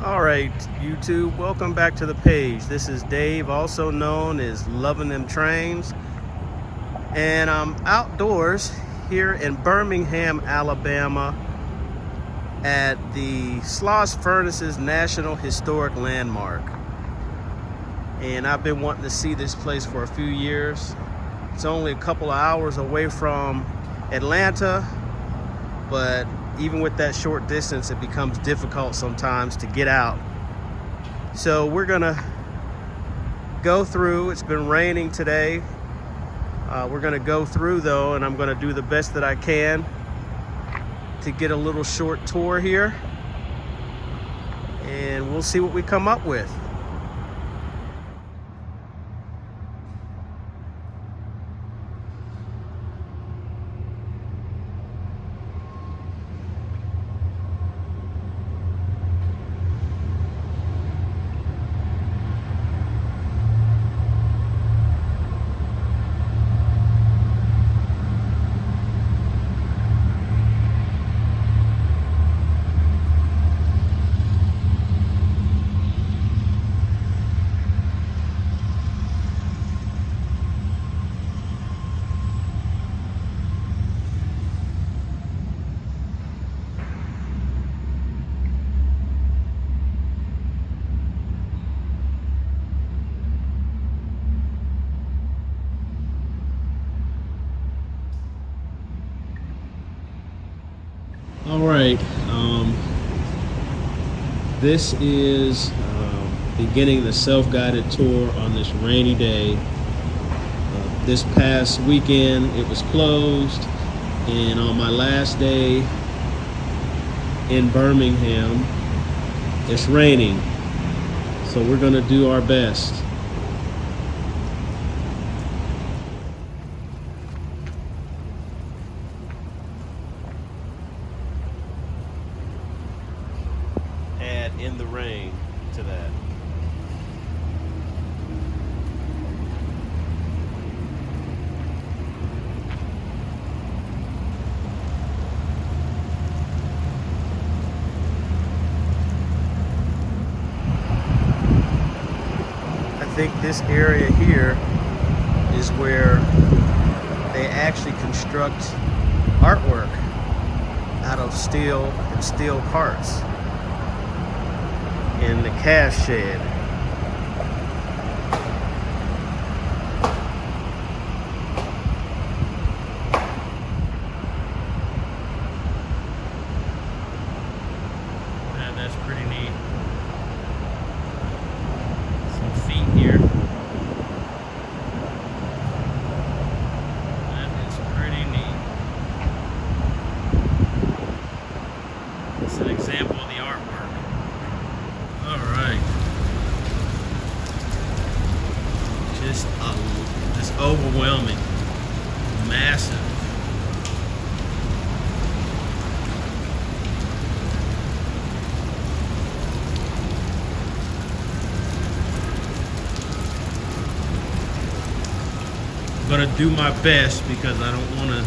All right, YouTube, welcome back to the page. This is Dave, also known as Loving Them Trains, and I'm outdoors here in Birmingham, Alabama at the Sloss Furnaces National Historic Landmark. And I've been wanting to see this place for a few years. It's only a couple of hours away from Atlanta, but even with that short distance, it becomes difficult sometimes to get out. So we're gonna go through. It's been raining today. We're gonna go through though, and I'm gonna do the best that I can to get a little short tour here, and we'll see what we come up with. All right, this is beginning the self-guided tour on this rainy day. This past weekend it was closed, and on my last day in Birmingham it's raining, so we're gonna do our best. Add in the rain to that. I think this area here is where they actually construct artwork out of steel and steel parts in the cast shed. Man, that's pretty neat. Some feet here. That is pretty neat. It's an example of the artwork. All right. Just overwhelming, massive. I'm gonna do my best because I don't want to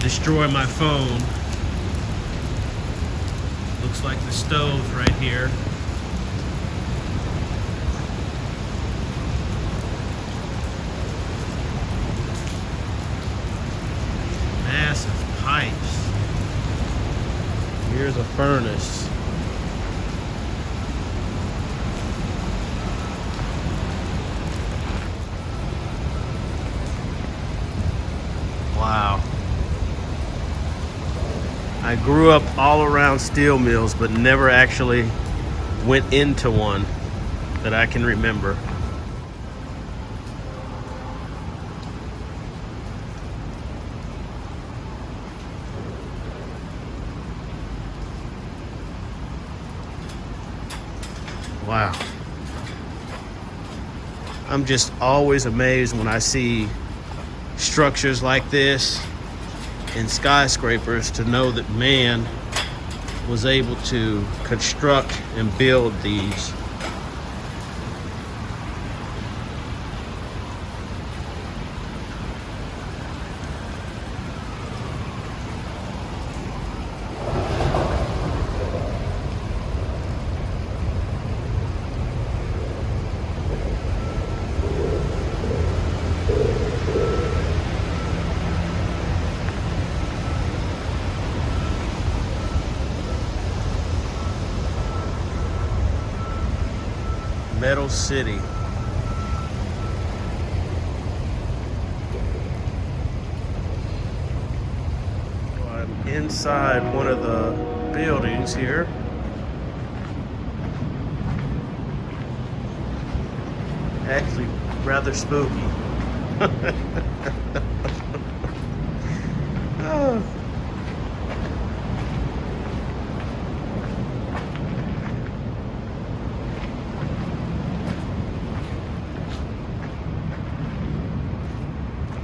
destroy my phone. Looks like the stove's right here. Massive pipes. Here's a furnace. Wow. I grew up all around steel mills, but never actually went into one that I can remember. Wow. I'm just always amazed when I see structures like this in skyscrapers, to know that man was able to construct and build these. Metal City. Well, I'm inside one of the buildings here. Actually, rather spooky. Oh.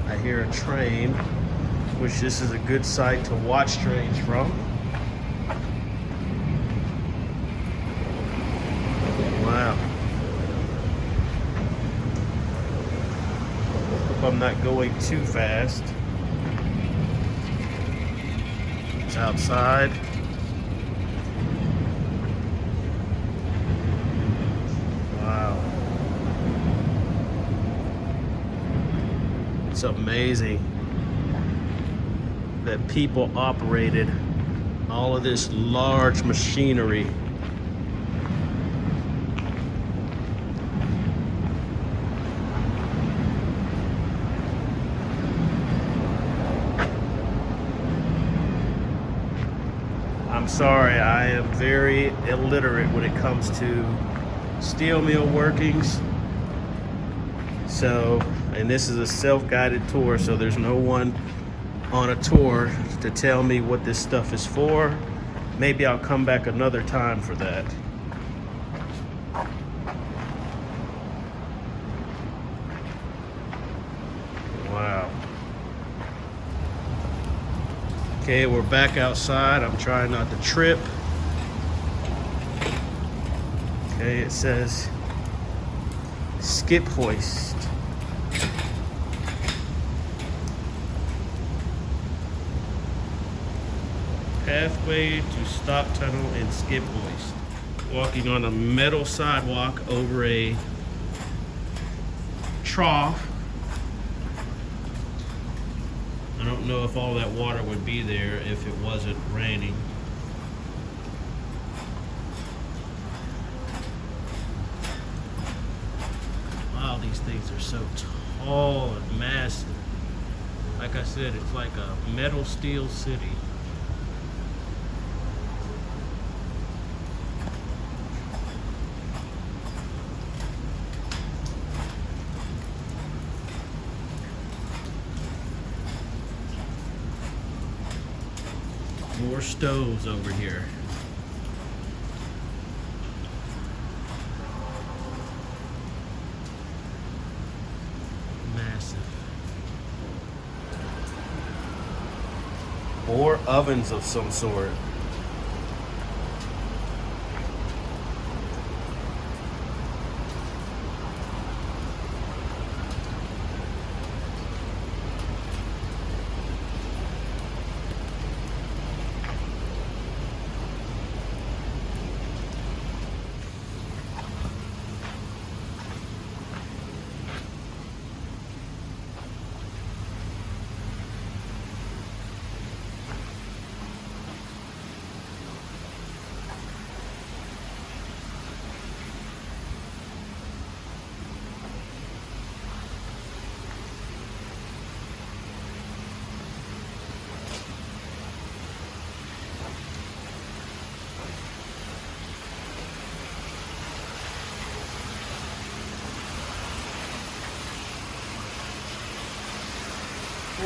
I hear a train, which this is a good site to watch trains from. Wow. Hope I'm not going too fast. It's outside. Wow. It's amazing that people operated all of this large machinery. I'm sorry, I am very illiterate when it comes to steel mill workings. So, and this is a self-guided tour, so there's no one on a tour to tell me what this stuff is for. Maybe I'll come back another time for that. Wow. Okay, we're back outside. I'm trying not to trip. Okay, it says skip hoist. Pathway to stop tunnel and skip hoist. Walking on a metal sidewalk over a trough. I don't know if all that water would be there if it wasn't raining. Wow, these things are so tall and massive. Like I said, it's like a metal steel city. More stoves over here. Massive. Or ovens of some sort. Ooh.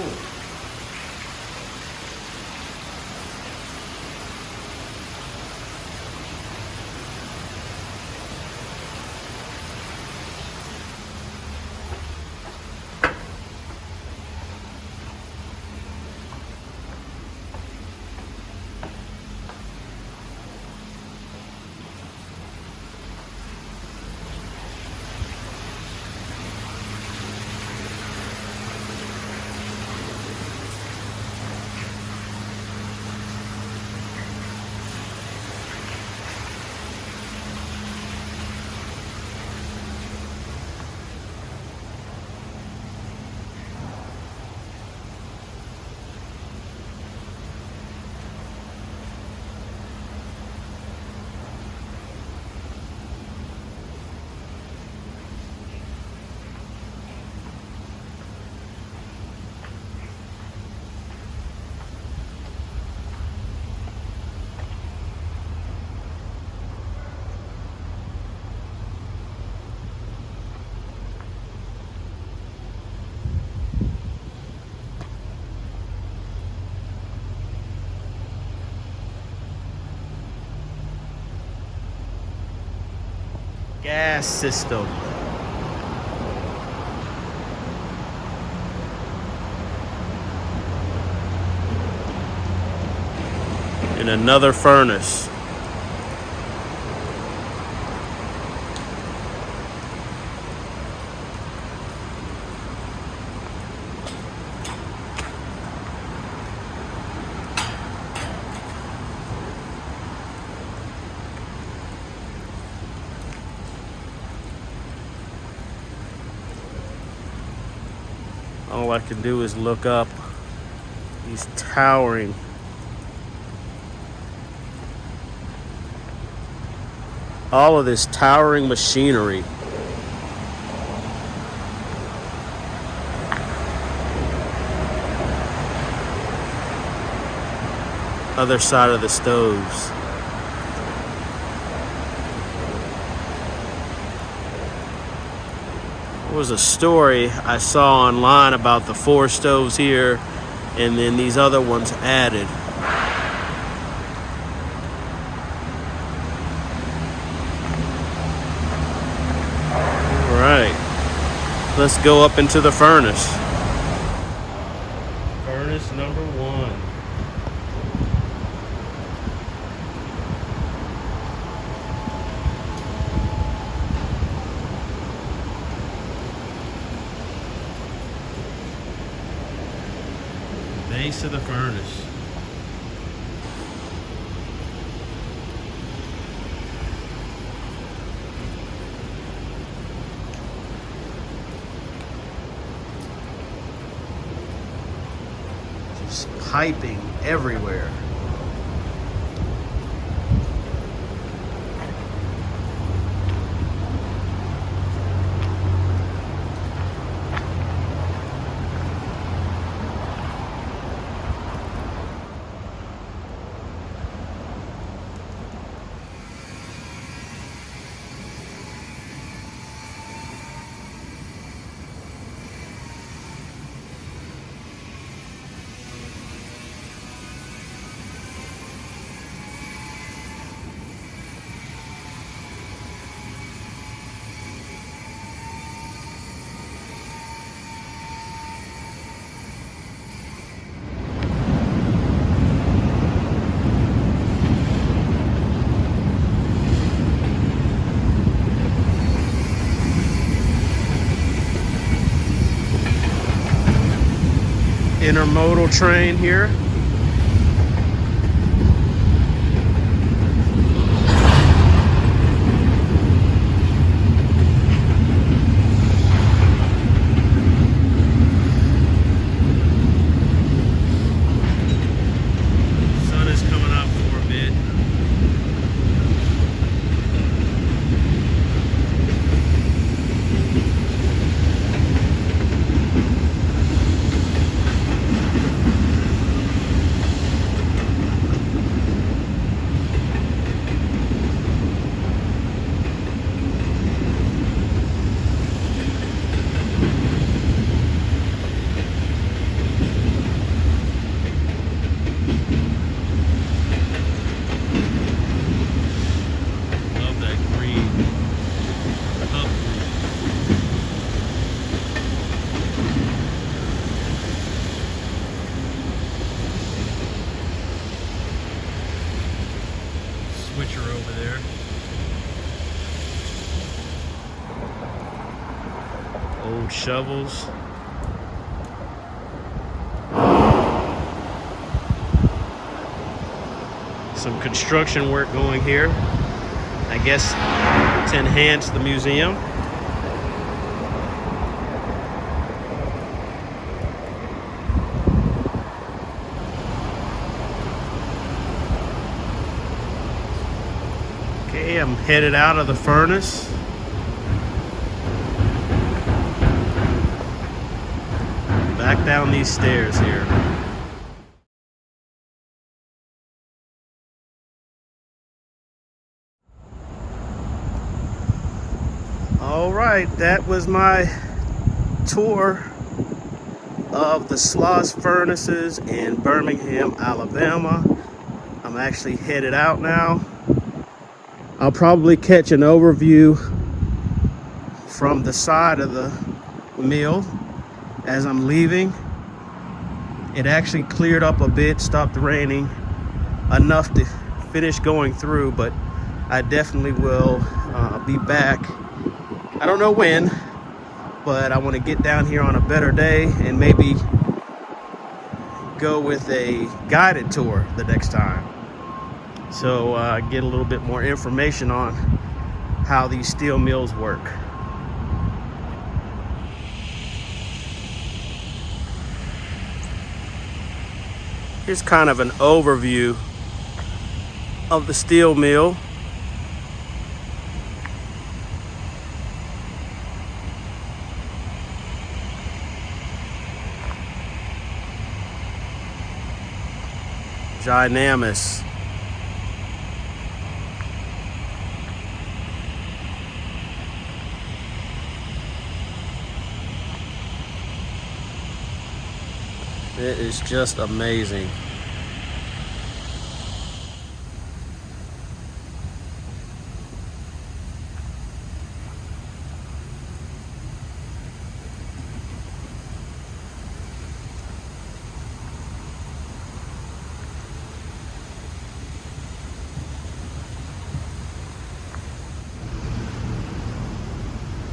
gas system. And another furnace. All I can do is look up these towering all of this towering machinery. Other side of the stoves. There was a story I saw online about the 4 stoves here and then these other ones added. All right, let's go up into the furnace. Furnace number 1. Base of the furnace. Just piping everywhere. Intermodal train here. Sun is coming up for a bit. Switcher over there. Old shovels. Some construction work going here, I guess, to enhance the museum. Okay, I'm headed out of the furnace. Back down these stairs here. All right, that was my tour of the Sloss furnaces in Birmingham, Alabama. I'm actually headed out now. I'll probably catch an overview from the side of the mill as I'm leaving. It actually cleared up a bit, stopped raining enough to finish going through, but I definitely will be back. I don't know when, but I want to get down here on a better day and maybe go with a guided tour the next time. So get a little bit more information on how these steel mills work. Here's kind of an overview of the steel mill. Ginormous. It is just amazing.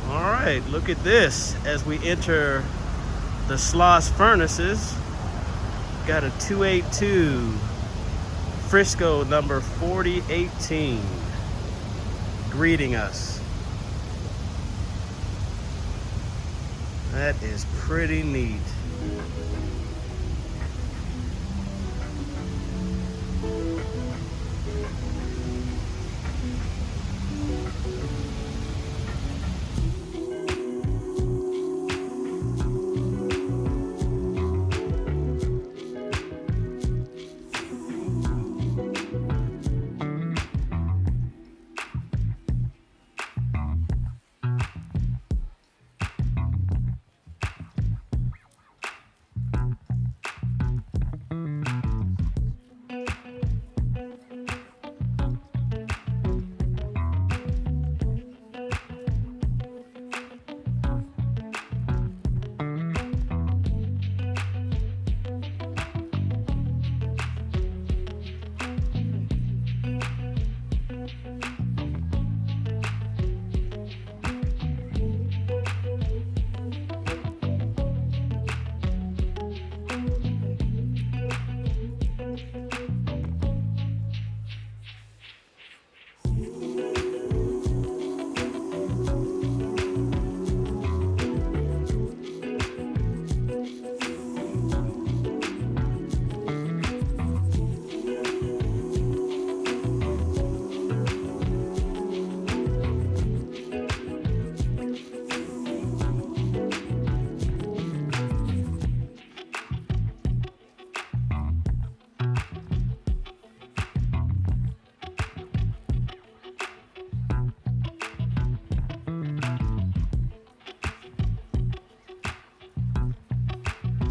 All right, look at this as we enter the Sloss furnaces. Got a 282 Frisco number 4018 greeting us. That is pretty neat.